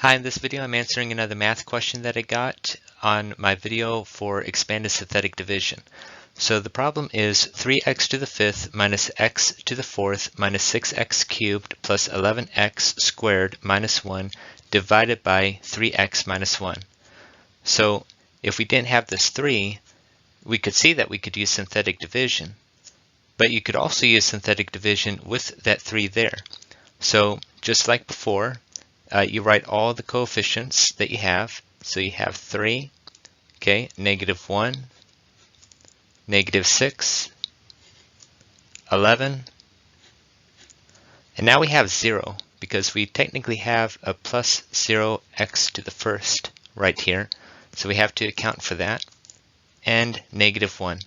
Hi, in this video I'm answering another math question that I got on my video for expanded synthetic division. So the problem is 3x to the fifth minus x to the fourth minus 6x cubed plus 11x squared minus 1 divided by 3x minus 1. So if we didn't have this 3, we could see that we could use synthetic division. But you could also use synthetic division with that 3 there. So just like before, you write all the coefficients that you have. So you have 3, okay, negative 1, negative 6, 11, and now we have 0 because we technically have a plus 0x to the first right here. So we have to account for that, and negative 1.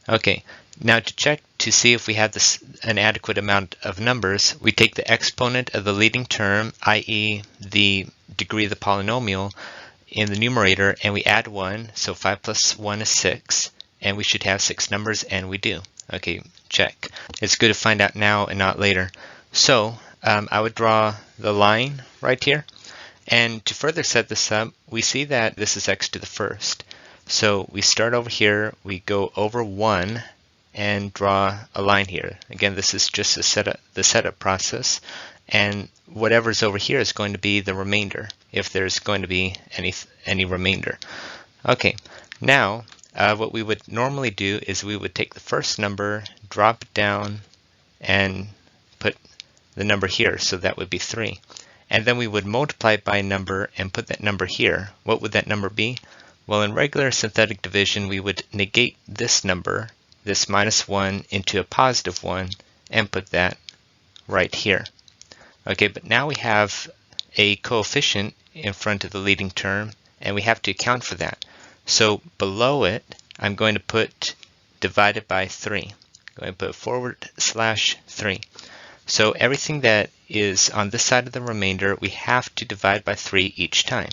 Okay, now to check to see if we have an adequate amount of numbers, we take the exponent of the leading term, i.e. the degree of the polynomial, in the numerator, and we add 1, so 5 plus 1 is 6, and we should have 6 numbers, and we do. Okay, check. It's good to find out now and not later. So I would draw the line right here, and to further set this up, we see that this is x to the first. So we start over here, we go over 1 and draw a line here. Again, this is just the setup process, and whatever's over here is going to be the remainder, if there's going to be any remainder. Okay, now what we would normally do is we would take the first number, drop it down, and put the number here, so that would be 3. And then we would multiply it by a number and put that number here. What would that number be? Well, in regular synthetic division, we would negate this number, this minus 1, into a positive 1 and put that right here. Okay, but now we have a coefficient in front of the leading term, and we have to account for that. So below it, I'm going to put divided by 3. I'm going to put /3. So everything that is on this side of the remainder, we have to divide by 3 each time.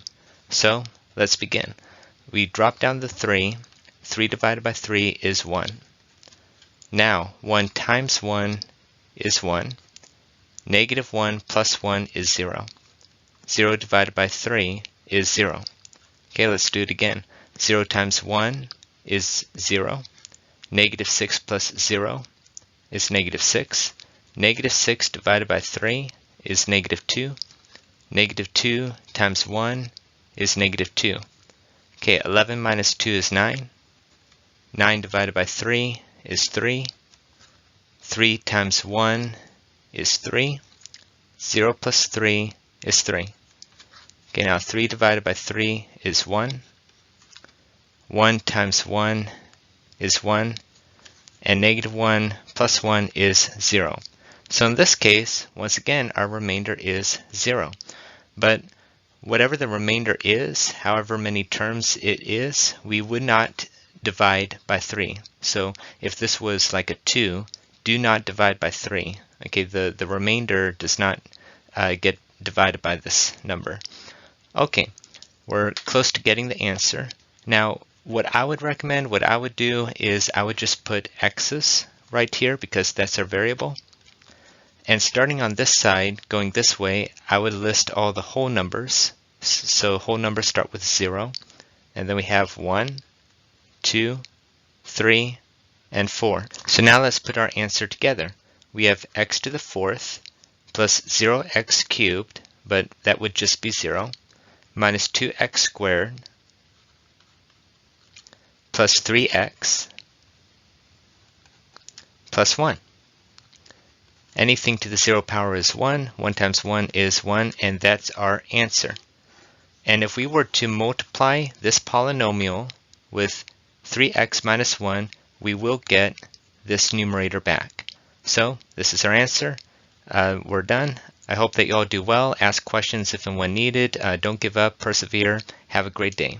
So let's begin. We drop down the 3. 3 divided by 3 is 1. Now, 1 times 1 is 1. Negative 1 plus 1 is 0. 0 divided by 3 is 0. Okay, let's do it again. 0 times 1 is 0. Negative 6 plus 0 is negative 6. Negative 6 divided by 3 is negative 2. Negative 2 times 1 is negative 2. Okay, 11 minus 2 is 9. 9 divided by 3 is 3. 3 times 1 is 3. 0 plus 3 is 3. Okay, now 3 divided by 3 is 1. 1 times 1 is 1. And negative 1 plus 1 is 0. So in this case, once again, our remainder is 0. But whatever the remainder is, however many terms it is, we would not divide by 3. So if this was like a 2, do not divide by 3. Okay, the remainder does not get divided by this number. Okay, we're close to getting the answer. Now, what I would recommend, what I would do is I would just put x's right here because that's our variable. And starting on this side, going this way, I would list all the whole numbers. So whole numbers start with 0. And then we have 1, 2, 3, and 4. So now let's put our answer together. We have x to the fourth plus 0x cubed, but that would just be 0, minus 2x squared plus 3x plus 1. Anything to the 0 power is 1. 1 times 1 is 1, and that's our answer. And if we were to multiply this polynomial with 3x minus 1, we will get this numerator back. So this is our answer. We're done. I hope that you all do well. Ask questions if and when needed. Don't give up. Persevere. Have a great day.